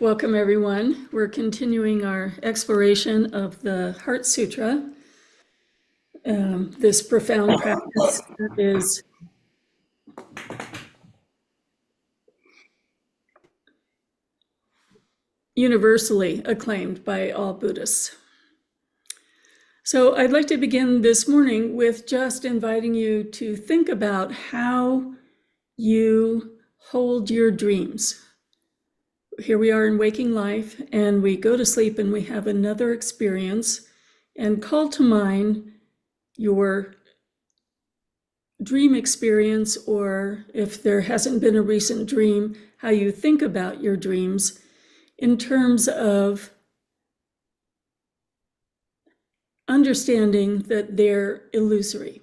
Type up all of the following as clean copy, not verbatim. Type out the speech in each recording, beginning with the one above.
Welcome, everyone. We're continuing our exploration of the Heart Sutra, this profound practice that is universally acclaimed by all Buddhists. So I'd like to begin this morning with just inviting you to think about how you hold your dreams. Here we are in waking life, and we go to sleep and we have another experience, and call to mind your dream experience, or if there hasn't been a recent dream, how you think about your dreams in terms of understanding that they're illusory,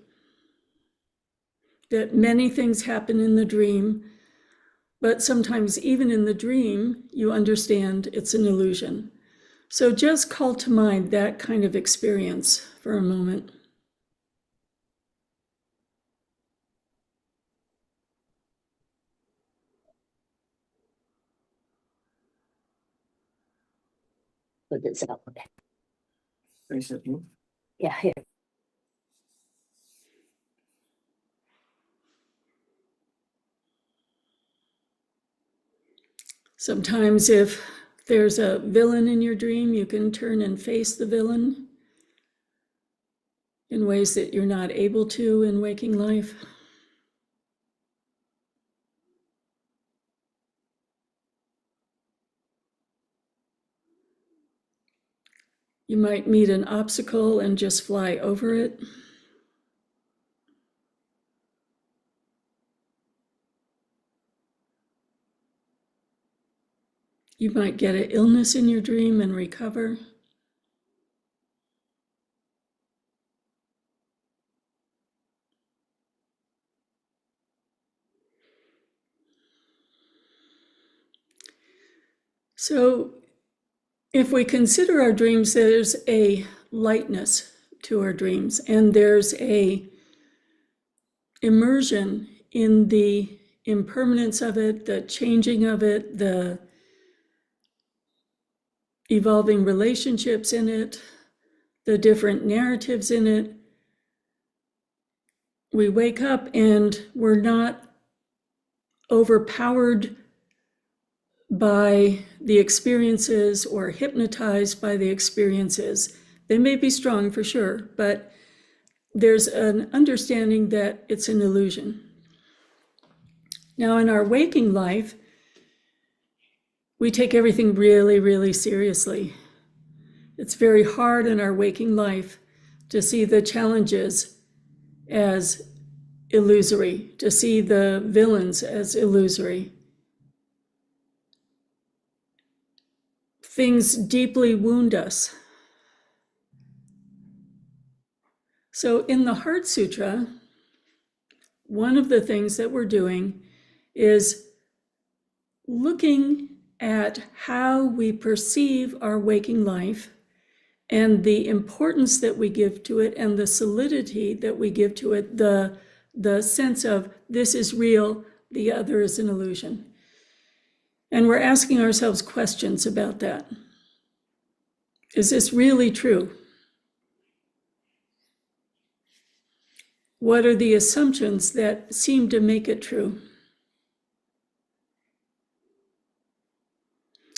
that many things happen in the dream, but sometimes even in the dream, you understand it's an illusion. So just call to mind that kind of experience for a moment. Look it up. Recently. Yeah, here. Sometimes if there's a villain in your dream, you can turn and face the villain in ways that you're not able to in waking life. You might meet an obstacle and just fly over it. You might get an illness in your dream and recover. So if we consider our dreams, there's a lightness to our dreams, and there's a immersion in the impermanence of it, the changing of it, the evolving relationships in it, the different narratives in it. We wake up and we're not overpowered by the experiences or hypnotized by the experiences. They may be strong for sure, but there's an understanding that it's an illusion. Now, in our waking life, we take everything really, really seriously. It's very hard in our waking life to see the challenges as illusory, to see the villains as illusory. Things deeply wound us. So in the Heart Sutra, one of the things that we're doing is looking at how we perceive our waking life and the importance that we give to it and the solidity that we give to it, the sense of this is real, the other is an illusion. And we're asking ourselves questions about that. Is this really true? What are the assumptions that seem to make it true?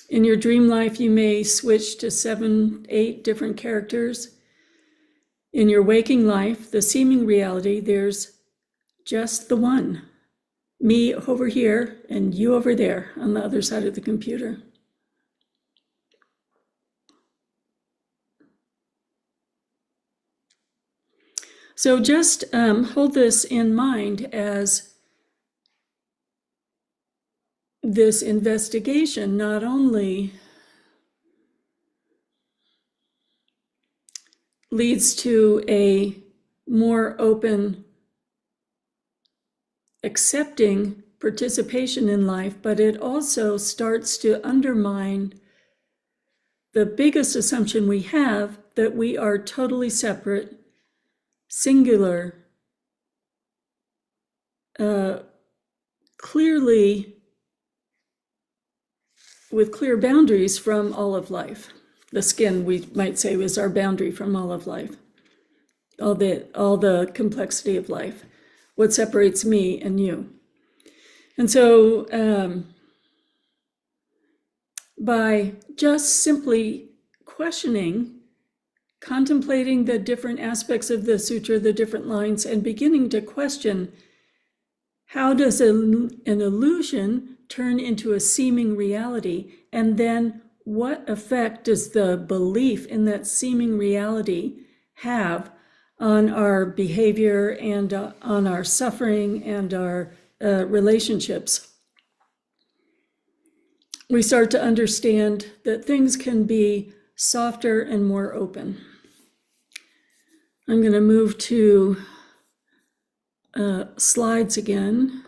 In your dream life, you may switch to 7, 8 different characters. In your waking life, the seeming reality, there's just the one. Me over here and you over there on the other side of the computer. So just hold this in mind as this investigation not only leads to a more open, accepting participation in life, but it also starts to undermine the biggest assumption we have, that we are totally separate, singular, clearly with clear boundaries from all of life. The skin, we might say, is our boundary from all of life, all the complexity of life, what separates me and you. And so by just simply questioning, contemplating the different aspects of the sutra, the different lines, and beginning to question, how does an illusion turn into a seeming reality? And then what effect does the belief in that seeming reality have on our behavior and on our suffering and our relationships? We start to understand that things can be softer and more open. I'm going to move to slides again.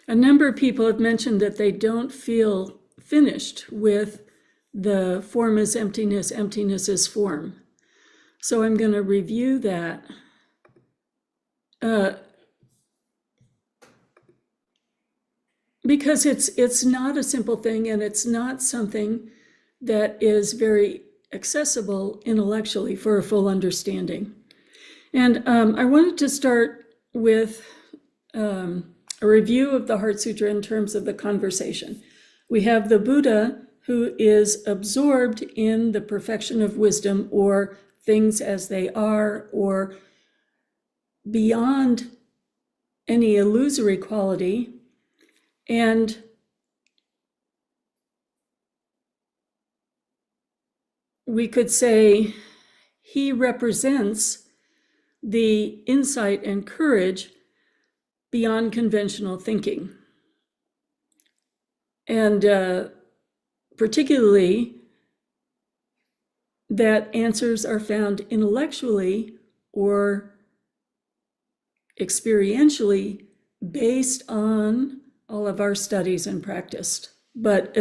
A number of people have mentioned that they don't feel finished with the form is emptiness, emptiness is form. So I'm going to review that. Because it's not a simple thing, and it's not something that is very accessible intellectually for a full understanding. And I wanted to start with a review of the Heart Sutra in terms of the conversation. We have the Buddha who is absorbed in the perfection of wisdom, or things as they are, or beyond any illusory quality. And we could say he represents the insight and courage beyond conventional thinking. And particularly that answers are found intellectually or experientially based on all of our studies and practice, but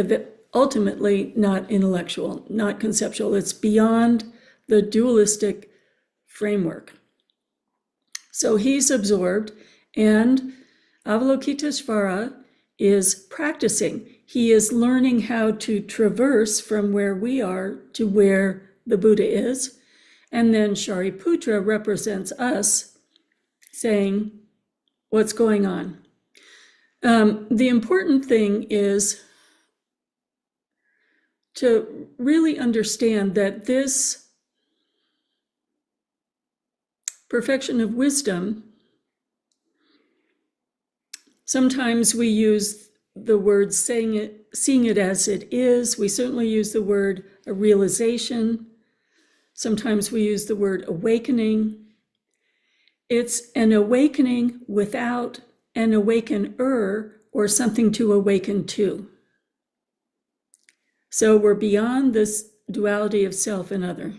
ultimately not intellectual, not conceptual. It's beyond the dualistic framework. So he's absorbed, and Avalokiteshvara is practicing. He is learning how to traverse from where we are to where the Buddha is. And then Shariputra represents us, saying, what's going on? The important thing is to really understand that this perfection of wisdom, sometimes we use the word seeing it as it is. We certainly use the word a realization. Sometimes we use the word awakening. It's an awakening without an awakener or something to awaken to. So we're beyond this duality of self and other.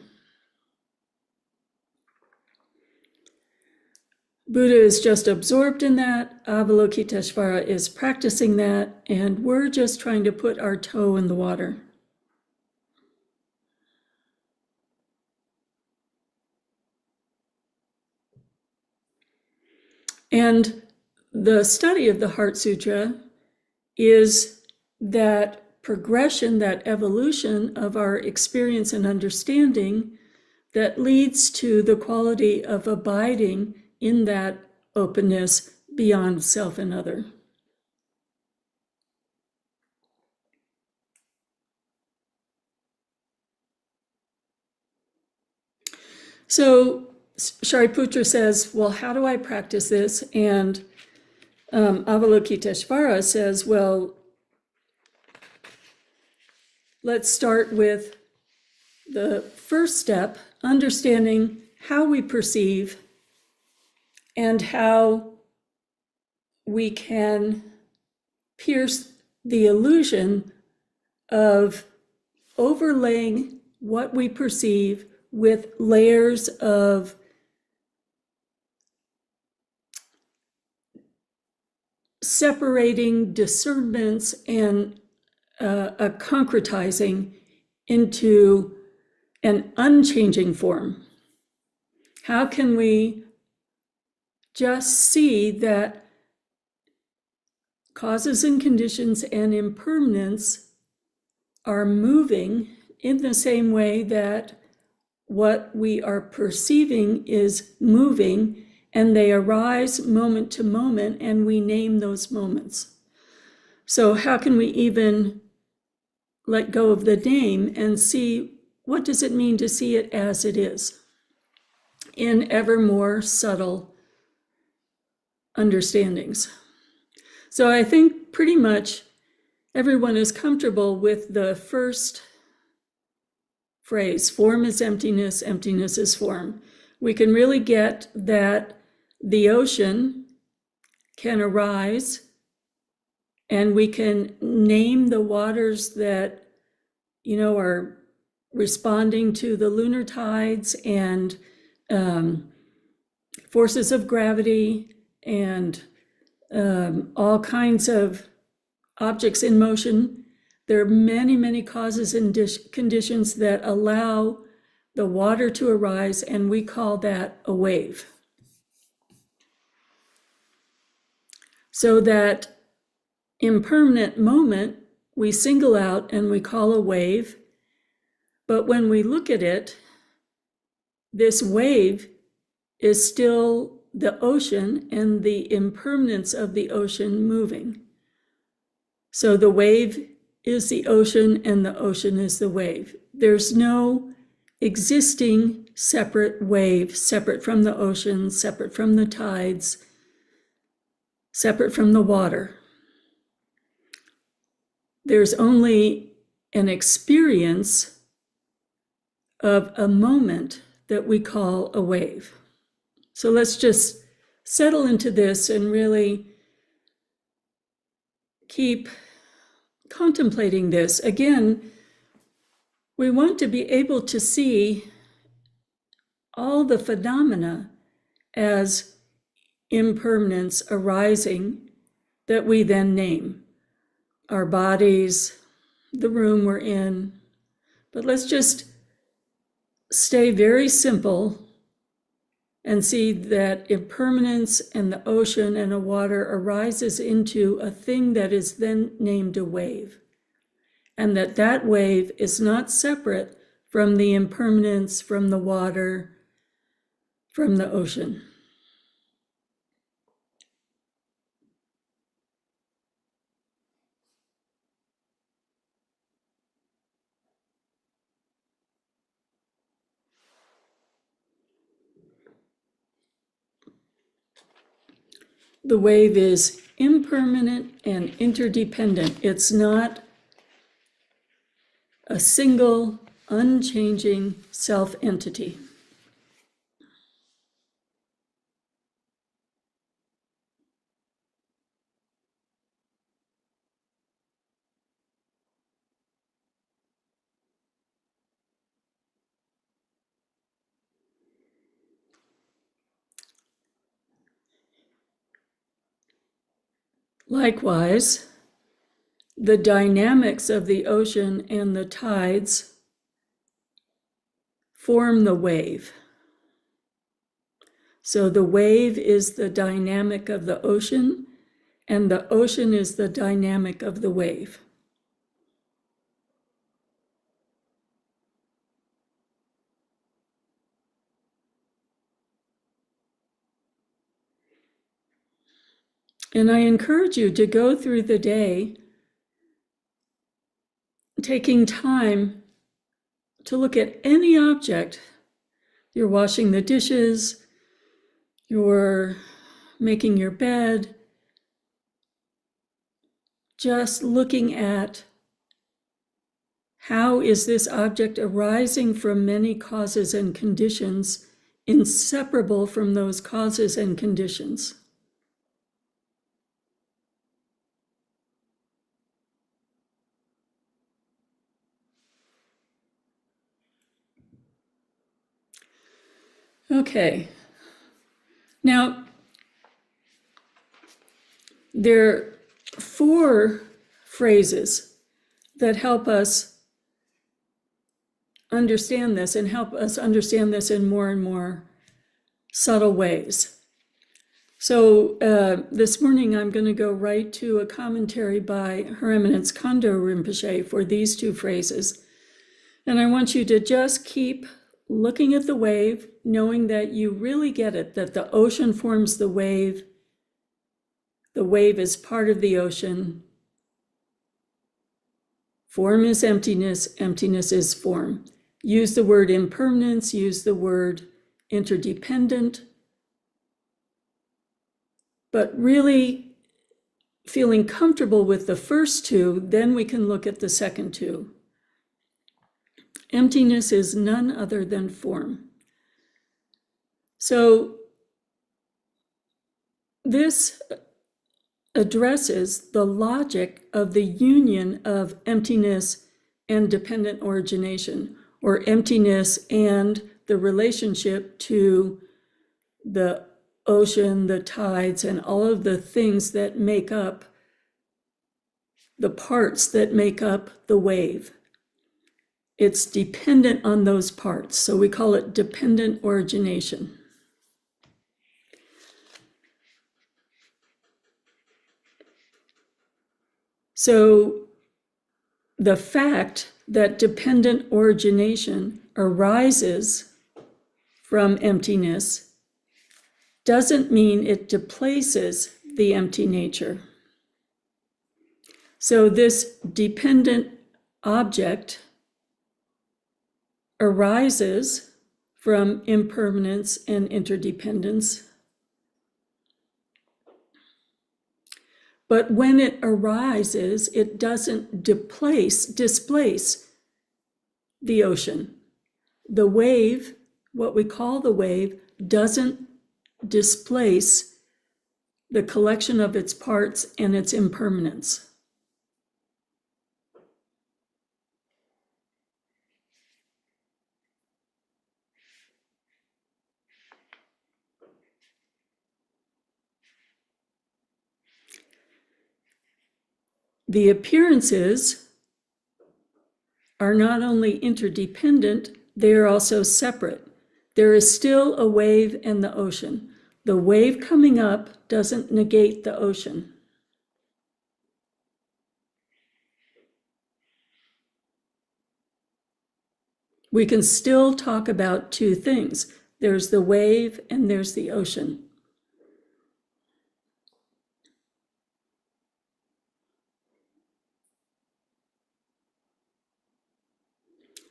Buddha is just absorbed in that. Avalokiteshvara is practicing that, and we're just trying to put our toe in the water. And the study of the Heart Sutra is that progression, that evolution of our experience and understanding that leads to the quality of abiding in that openness beyond self and other. So Shariputra says, well, how do I practice this? And Avalokiteshvara says, well, let's start with the first step, understanding how we perceive and how we can pierce the illusion of overlaying what we perceive with layers of separating discernments and a concretizing into an unchanging form? How can we just see that causes and conditions and impermanence are moving in the same way that what we are perceiving is moving, and they arise moment to moment, and we name those moments? So how can we even let go of the name and see what does it mean to see it as it is in ever more subtle understandings? So I think pretty much everyone is comfortable with the first phrase, form is emptiness, emptiness is form. We can really get that the ocean can arise, and we can name the waters that, are responding to the lunar tides and forces of gravity and all kinds of objects in motion. There are many, many causes and conditions that allow the water to arise, and we call that a wave. So that impermanent moment we single out and we call a wave, but when we look at it, this wave is still the ocean and the impermanence of the ocean moving. So the wave is the ocean and the ocean is the wave. There's no existing separate wave, separate from the ocean, separate from the tides, separate from the water. There's only an experience of a moment that we call a wave. So let's just settle into this and really keep contemplating this. Again, we want to be able to see all the phenomena as impermanence arising that we then name. Our bodies, the room we're in. But let's just stay very simple and see that impermanence and the ocean and the water arises into a thing that is then named a wave. And that wave is not separate from the impermanence, from the water, from the ocean. The wave is impermanent and interdependent. It's not a single, unchanging self-entity. Likewise, the dynamics of the ocean and the tides form the wave. So the wave is the dynamic of the ocean, and the ocean is the dynamic of the wave. And I encourage you to go through the day taking time to look at any object. You're washing the dishes, you're making your bed, just looking at how is this object arising from many causes and conditions, inseparable from those causes and conditions. Okay, now there are 4 phrases that help us understand this and help us understand this in more and more subtle ways. So this morning I'm going to go right to a commentary by Her Eminence Kondo Rinpoche for these two phrases. And I want you to just keep looking at the wave, knowing that you really get it, that the ocean forms the wave is part of the ocean. Form is emptiness, emptiness is form. Use the word impermanence, use the word interdependent, but really feeling comfortable with the first two, then we can look at the second two. Emptiness is none other than form. So this addresses the logic of the union of emptiness and dependent origination, or emptiness and the relationship to the ocean, the tides, and all of the things that make up the parts that make up the wave. It's dependent on those parts, so we call it dependent origination. So the fact that dependent origination arises from emptiness doesn't mean it displaces the empty nature. So this dependent object arises from impermanence and interdependence. But when it arises, it doesn't displace the ocean. The wave, what we call the wave, doesn't displace the collection of its parts and its impermanence. The appearances are not only interdependent, they are also separate. There is still a wave and the ocean. The wave coming up doesn't negate the ocean. We can still talk about two things. There's the wave and there's the ocean.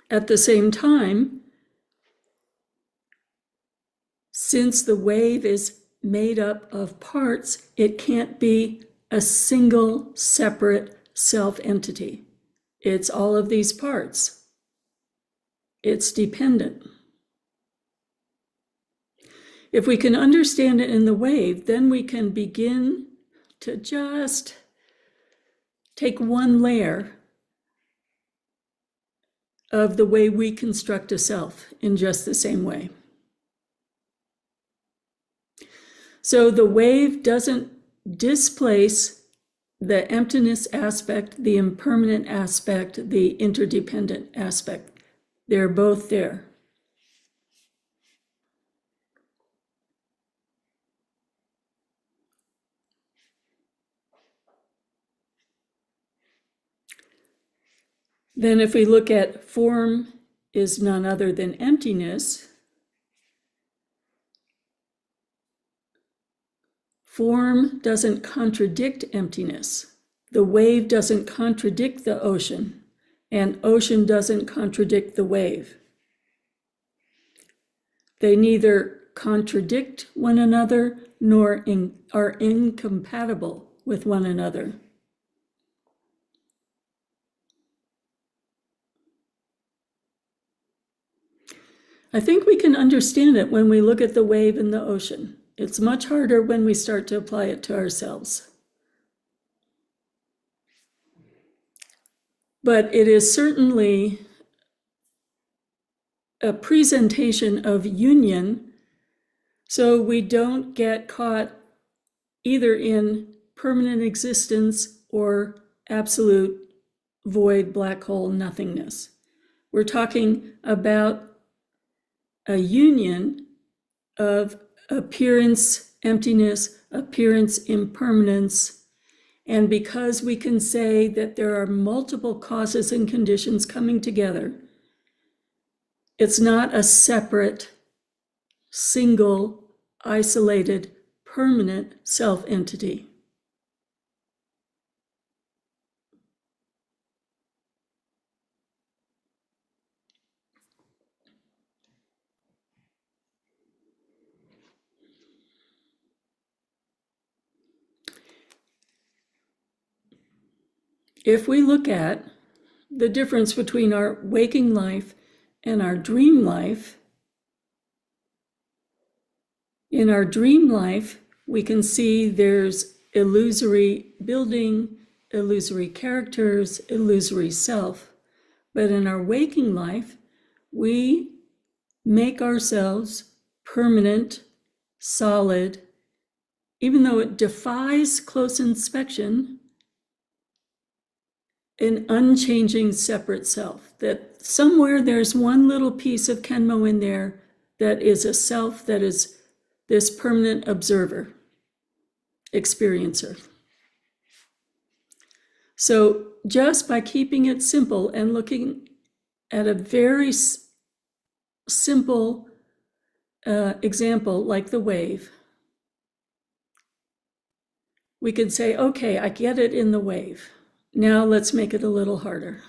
At the same time, since the wave is made up of parts, it can't be a single separate self-entity. It's all of these parts. It's dependent. If we can understand it in the wave, then we can begin to just take one layer of the way we construct a self in just the same way. So the wave doesn't displace the emptiness aspect, the impermanent aspect, the interdependent aspect. They're both there. Then if we look at form is none other than emptiness, form doesn't contradict emptiness. The wave doesn't contradict the ocean, and ocean doesn't contradict the wave. They neither contradict one another nor are incompatible with one another. I think we can understand it when we look at the wave and the ocean. It's much harder when we start to apply it to ourselves. But it is certainly a presentation of union, so we don't get caught either in permanent existence or absolute void, black hole, nothingness. We're talking about a union of appearance, emptiness, appearance, impermanence. And because we can say that there are multiple causes and conditions coming together, it's not a separate, single, isolated, permanent self-entity. If we look at the difference between our waking life and our dream life, in our dream life, we can see there's illusory building, illusory characters, illusory self. But in our waking life, we make ourselves permanent, solid, even though it defies close inspection, an unchanging separate self. That somewhere there's one little piece of Khenmo in there that is a self that is this permanent observer, experiencer. So just by keeping it simple and looking at a very simple example like the wave, we could say, okay, I get it in the wave. Now let's make it a little harder.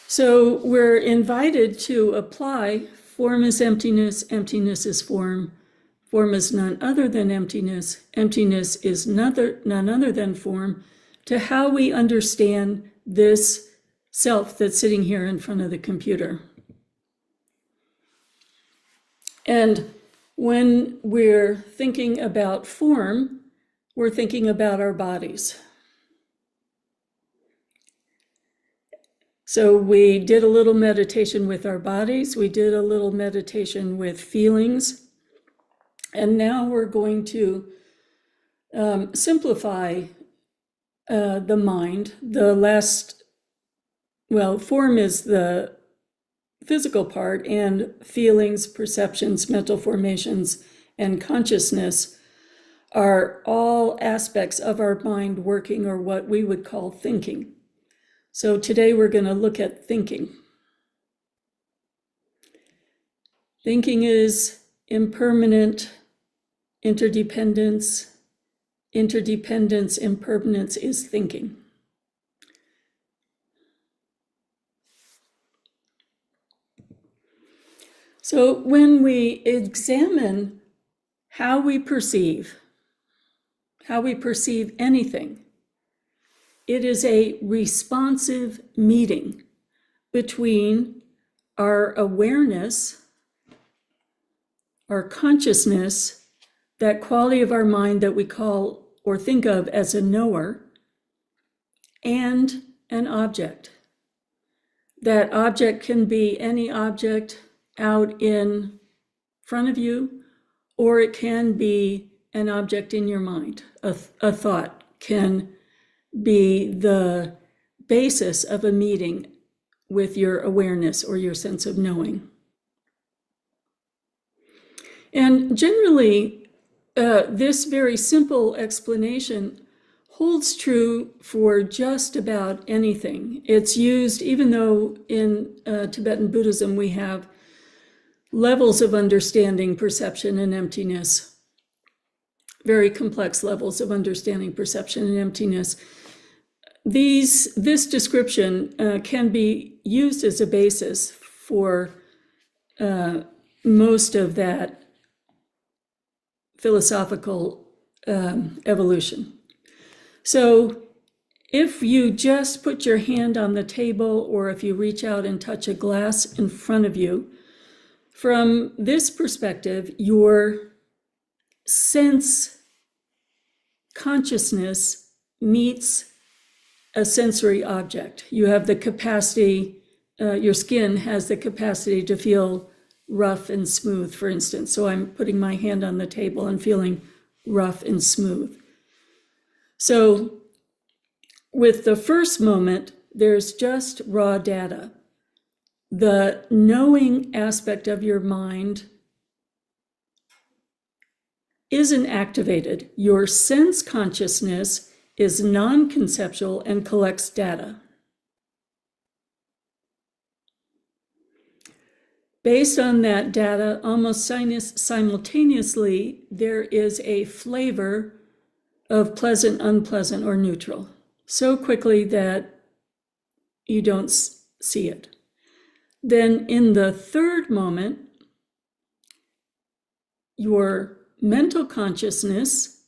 So we're invited to apply form is emptiness, emptiness is form, form is none other than emptiness, emptiness is none other than form, to how we understand this self that's sitting here in front of the computer. And when we're thinking about form, we're thinking about our bodies. So we did a little meditation with our bodies, we did a little meditation with feelings, and now we're going to simplify the mind. Form is the physical part, and feelings, perceptions, mental formations, and consciousness are all aspects of our mind working, or what we would call thinking. So today we're going to look at thinking. Thinking is impermanent, interdependence. Interdependence, impermanence is thinking. So when we examine how we perceive anything, it is a responsive meeting between our awareness, our consciousness, that quality of our mind that we call or think of as a knower, and an object. That object can be any object out in front of you, or it can be an object in your mind. A thought can be the basis of a meeting with your awareness or your sense of knowing. And generally, this very simple explanation holds true for just about anything. It's used, even though in Tibetan Buddhism we have levels of understanding perception and emptiness, very complex levels of understanding perception and emptiness. This description can be used as a basis for most of that philosophical evolution. So if you just put your hand on the table, or if you reach out and touch a glass in front of you, from this perspective, your sense consciousness meets a sensory object. You have the capacity, your skin has the capacity to feel rough and smooth, for instance. So I'm putting my hand on the table and feeling rough and smooth. So with the first moment, there's just raw data. The knowing aspect of your mind isn't activated. Your sense consciousness is non-conceptual and collects data. Based on that data, almost simultaneously, there is a flavor of pleasant, unpleasant, or neutral, so quickly that you don't see it. Then in the third moment, your mental consciousness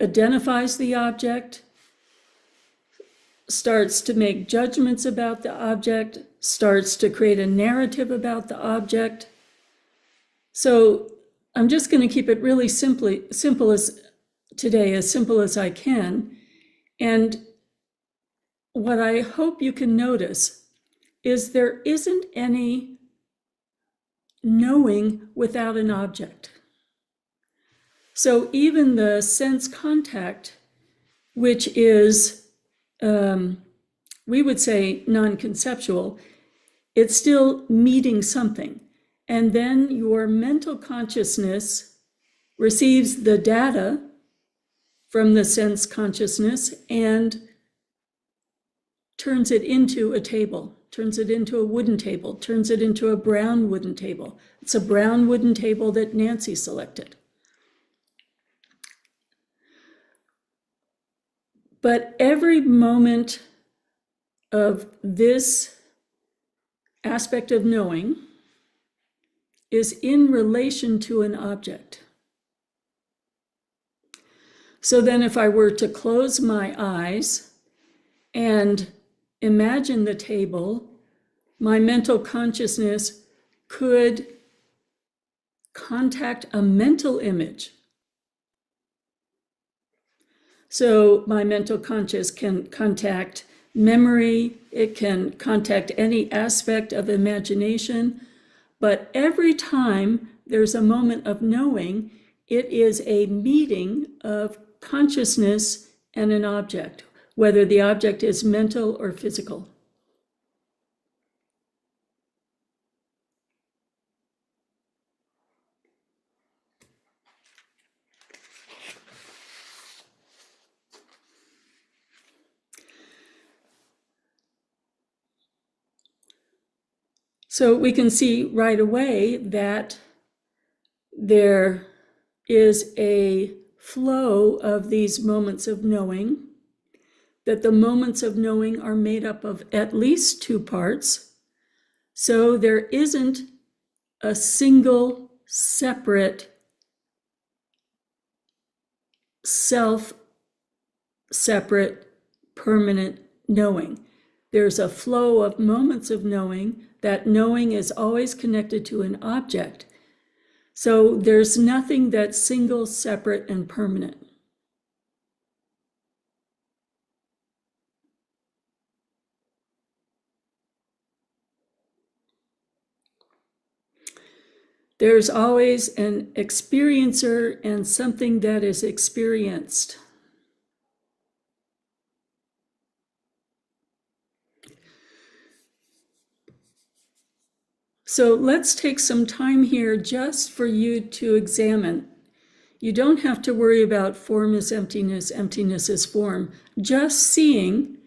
identifies the object, starts to make judgments about the object, starts to create a narrative about the object. So I'm just going to keep it really simple as today, as simple as I can. And what I hope you can notice is there isn't any knowing without an object. So even the sense contact, which is, we would say non-conceptual, it's still meeting something. And then your mental consciousness receives the data from the sense consciousness and turns it into a table, turns it into a wooden table, turns it into a brown wooden table. It's a brown wooden table that Nancy selected. But every moment of this aspect of knowing is in relation to an object. So then if I were to close my eyes and imagine the table, my mental consciousness could contact a mental image. So my mental conscious can contact memory, it can contact any aspect of imagination, but every time there's a moment of knowing, it is a meeting of consciousness and an object, whether the object is mental or physical. So we can see right away that there is a flow of these moments of knowing, that the moments of knowing are made up of at least two parts. So there isn't a single separate self-separate permanent knowing. There's a flow of moments of knowing. That knowing is always connected to an object. So there's nothing that's single, separate, and permanent. There's always an experiencer and something that is experienced. So let's take some time here just for you to examine. You don't have to worry about form is emptiness, emptiness is form. Just seeing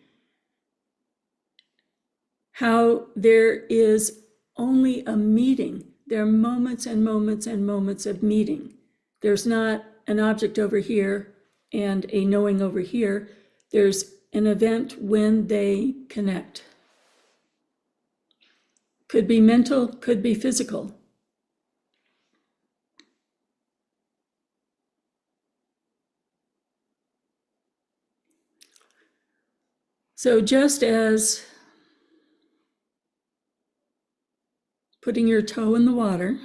how there is only a meeting. There are moments and moments and moments of meeting. There's not an object over here and a knowing over here. There's an event when they connect. Could be mental, could be physical. So just as putting your toe in the water,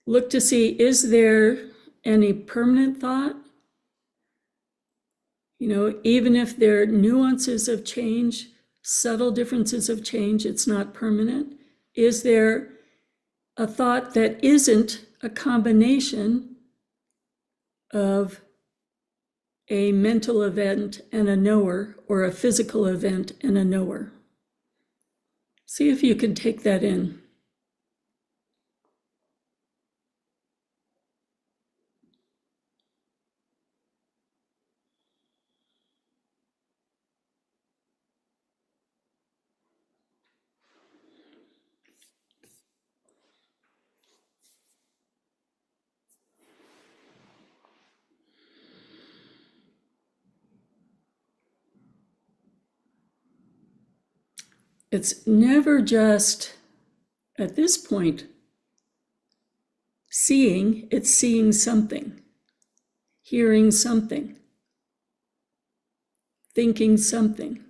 look to see, is there any permanent thought? You know, even if there are nuances of change, subtle differences of change, it's not permanent? Is there a thought that isn't a combination of a mental event and a knower, or a physical event and a knower? See if you can take that in. It's never just, at this point, seeing, it's seeing something, hearing something, thinking something.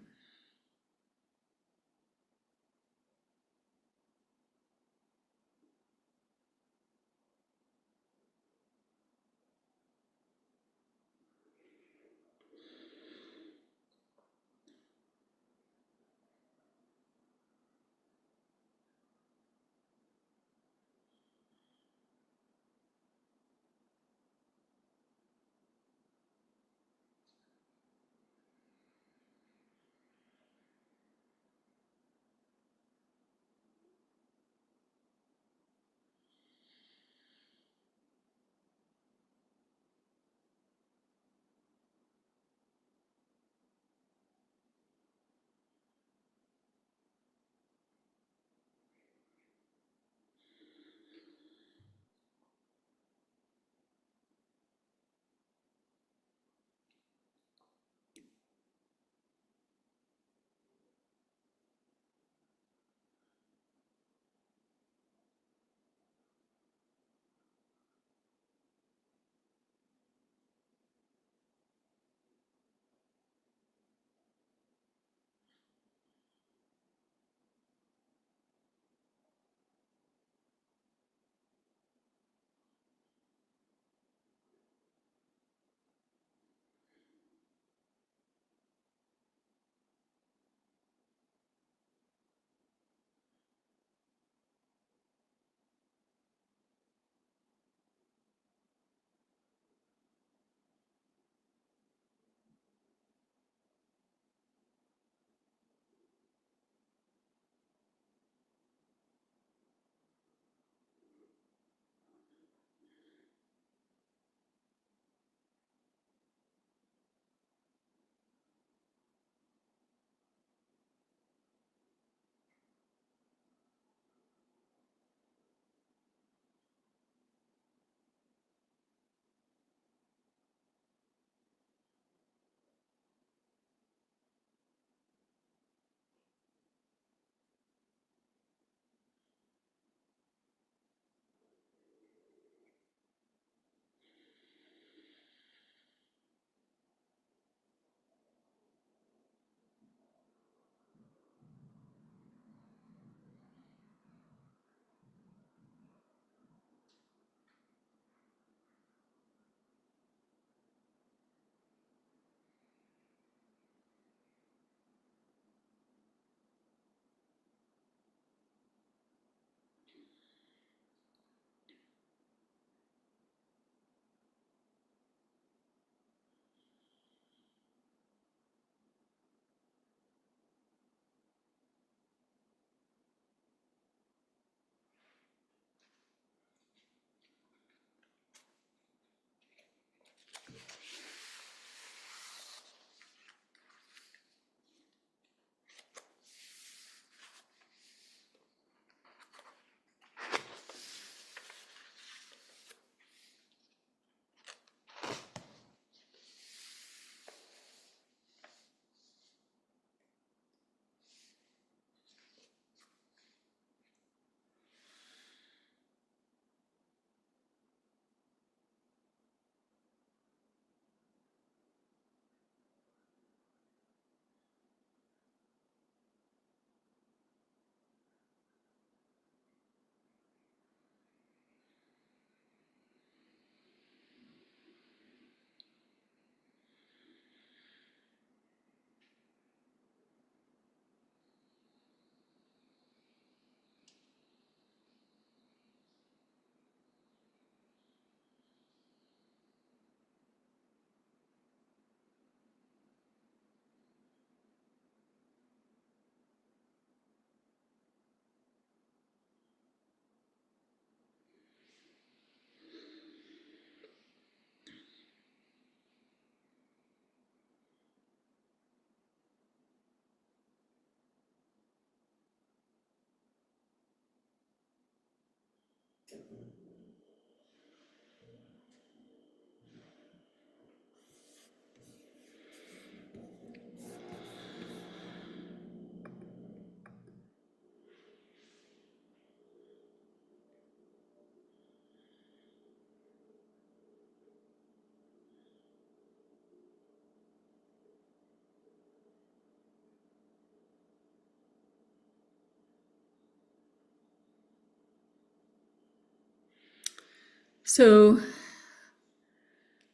So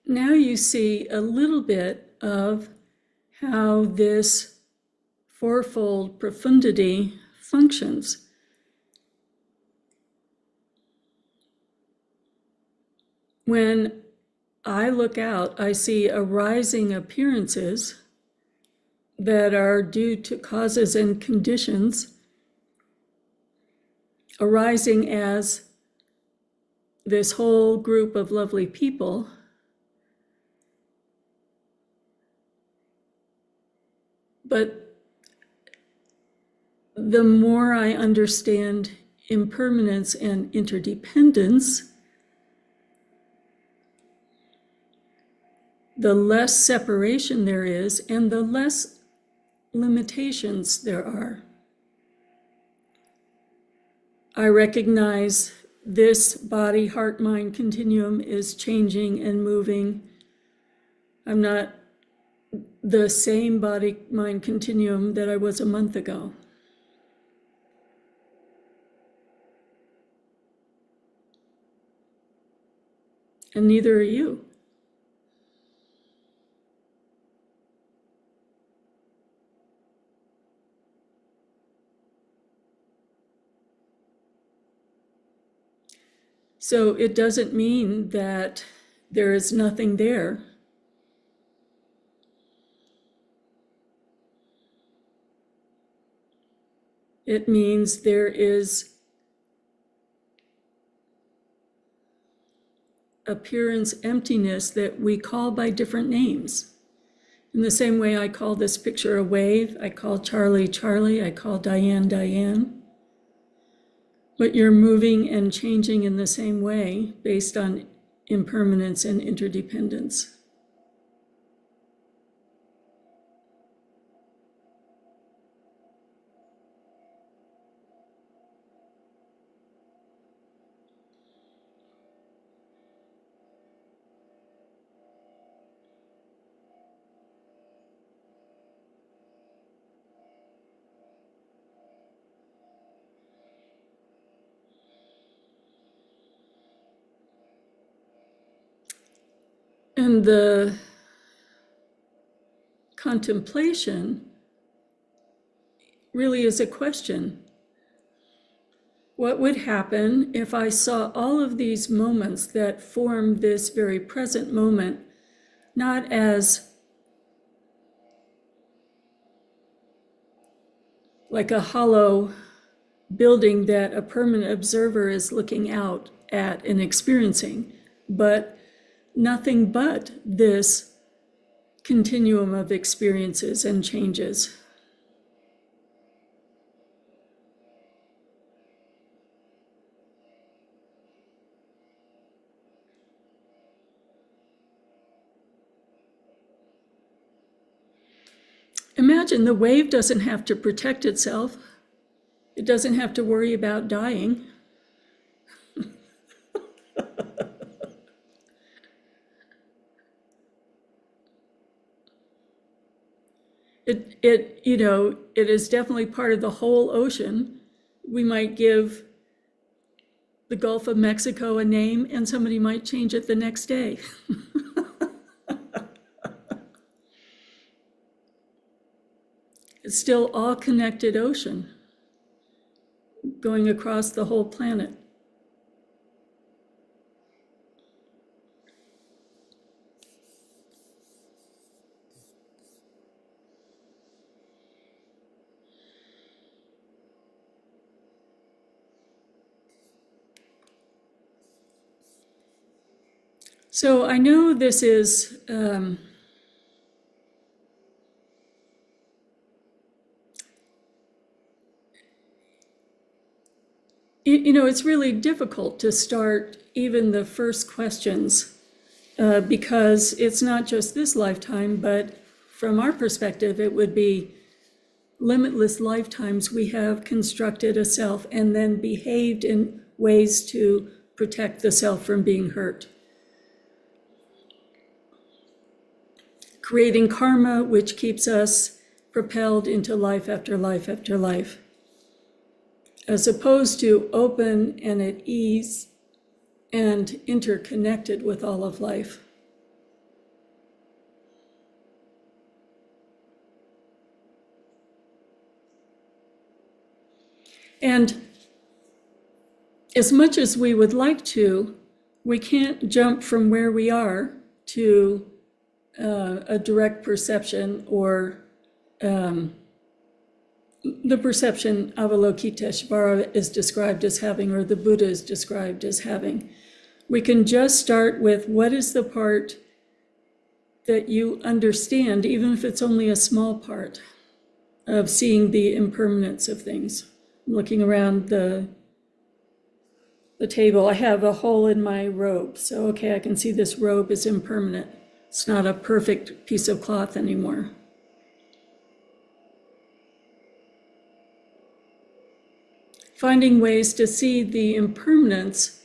now you see a little bit of how this fourfold profundity functions. When I look out, I see arising appearances that are due to causes and conditions arising as this whole group of lovely people. But the more I understand impermanence and interdependence, the less separation there is and the less limitations there are. I recognize this body, heart, mind continuum is changing and moving. I'm not the same body, mind continuum that I was a month ago. And neither are you. So it doesn't mean that there is nothing there. It means there is appearance emptiness that we call by different names. In the same way I call this picture a wave, I call Charlie, Charlie, I call Diane, Diane. But you're moving and changing in the same way based on impermanence and interdependence. And the contemplation really is a question. What would happen if I saw all of these moments that form this very present moment, not as like a hollow building that a permanent observer is looking out at and experiencing, but nothing but this continuum of experiences and changes. Imagine the wave doesn't have to protect itself. It doesn't have to worry about dying. It is definitely part of the whole ocean. We might give the Gulf of Mexico a name and somebody might change it the next day. It's still all connected ocean going across the whole planet. So I know this is it's really difficult to start even the first questions because it's not just this lifetime, but from our perspective, it would be limitless lifetimes we have constructed a self and then behaved in ways to protect the self from being hurt. Creating karma, which keeps us propelled into life after life after life, as opposed to open and at ease and interconnected with all of life. And as much as we would like to, we can't jump from where we are to a direct perception or the perception Avalokiteshvara is described as having, or the Buddha is described as having. We can just start with what is the part that you understand, even if it's only a small part, of seeing the impermanence of things. I'm looking around the table. I have a hole in my robe, so okay, I can see this robe is impermanent. It's not a perfect piece of cloth anymore. Finding ways to see the impermanence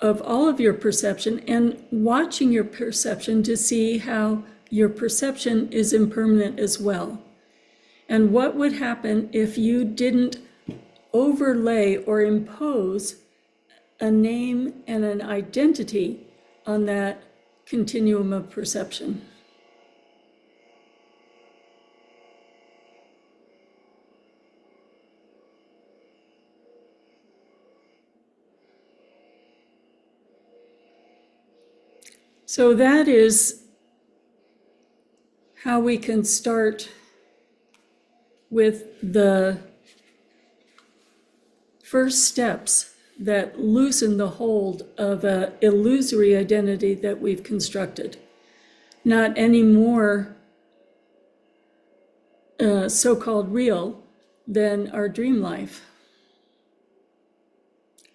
of all of your perception and watching your perception to see how your perception is impermanent as well. And what would happen if you didn't overlay or impose a name and an identity on that continuum of perception? So that is how we can start with the first steps that loosen the hold of an illusory identity that we've constructed. Not any more so-called real than our dream life.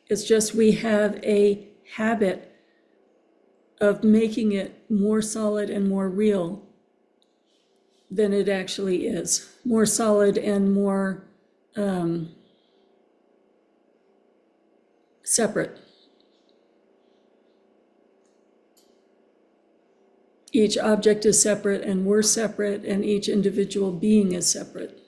It's just we have a habit of making it more solid and more real than it actually is. More solid and more separate. Each object is separate and we're separate and each individual being is separate.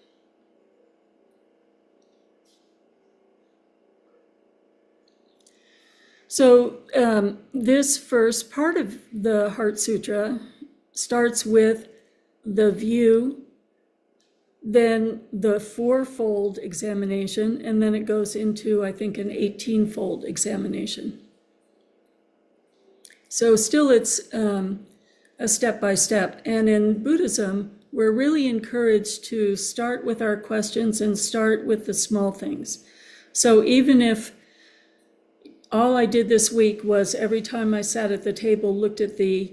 So this first part of the Heart Sutra starts with the view, then the fourfold examination, and then it goes into, I think, an 18-fold examination. So still it's a step-by-step. And in Buddhism, we're really encouraged to start with our questions and start with the small things. So even if all I did this week was every time I sat at the table, looked at the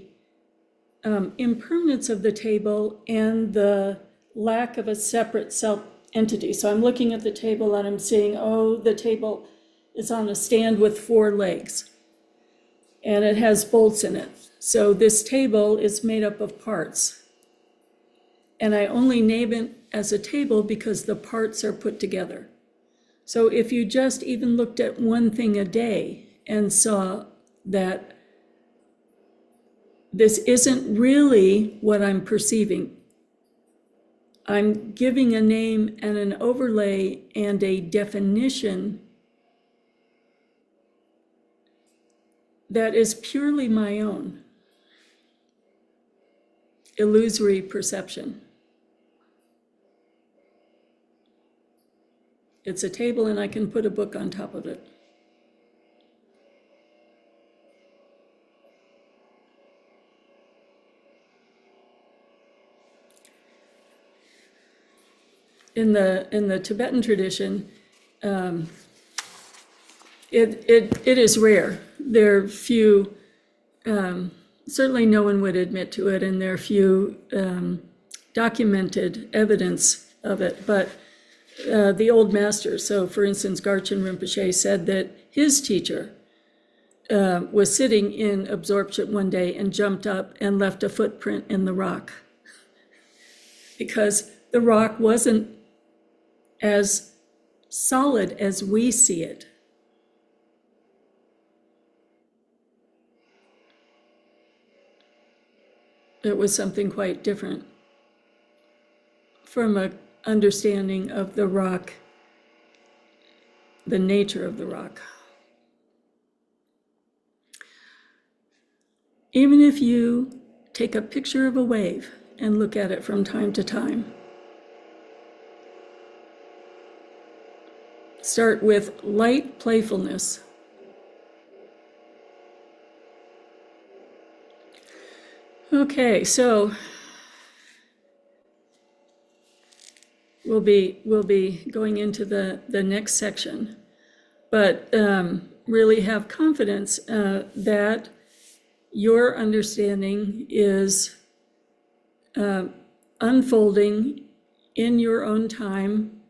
impermanence of the table and the lack of a separate self-entity. So I'm looking at the table and I'm seeing, oh, the table is on a stand with 4 legs and it has bolts in it. So this table is made up of parts. And I only name it as a table because the parts are put together. So if you just even looked at one thing a day and saw that this isn't really what I'm perceiving, I'm giving a name and an overlay and a definition that is purely my own illusory perception. It's a table and I can put a book on top of it. In the Tibetan tradition, it is rare. There are few, certainly no one would admit to it, and there are few documented evidence of it, but the old masters. So, for instance, Garchen Rinpoche said that his teacher was sitting in absorption one day and jumped up and left a footprint in the rock because the rock wasn't as solid as we see it. It was something quite different from an understanding of the rock, the nature of the rock. Even if you take a picture of a wave and look at it from time to time, start with light playfulness. Okay, so we'll be going into the next section, but really have confidence that your understanding is unfolding in your own time,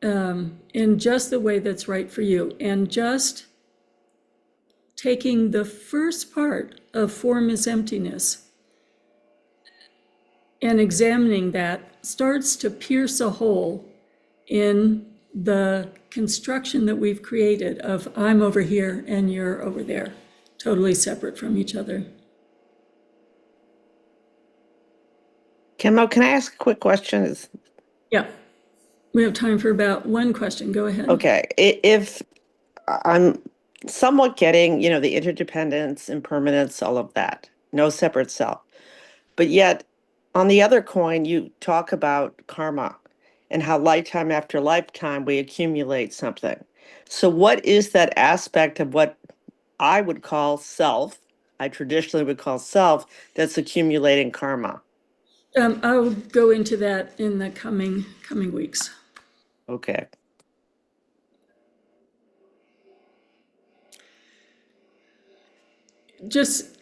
in just the way that's right for you, and just taking the first part of form is emptiness and examining that starts to pierce a hole in the construction that we've created of I'm over here and you're over there, totally separate from each other. Khenmo, can I ask a quick question? Yeah, we have time for about one question. Go ahead. Okay, if I'm somewhat getting, the interdependence, impermanence, all of that, no separate self, but yet on the other coin, you talk about karma and how lifetime after lifetime we accumulate something. So what is that aspect of what I would call self, I traditionally would call self, that's accumulating karma? I'll go into that in the coming weeks. Okay. Just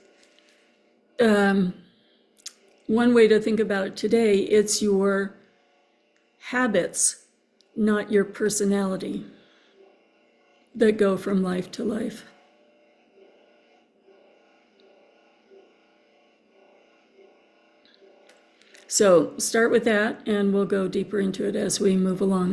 one way to think about it today, it's your habits, not your personality, that go from life to life. So start with that, and we'll go deeper into it as we move along.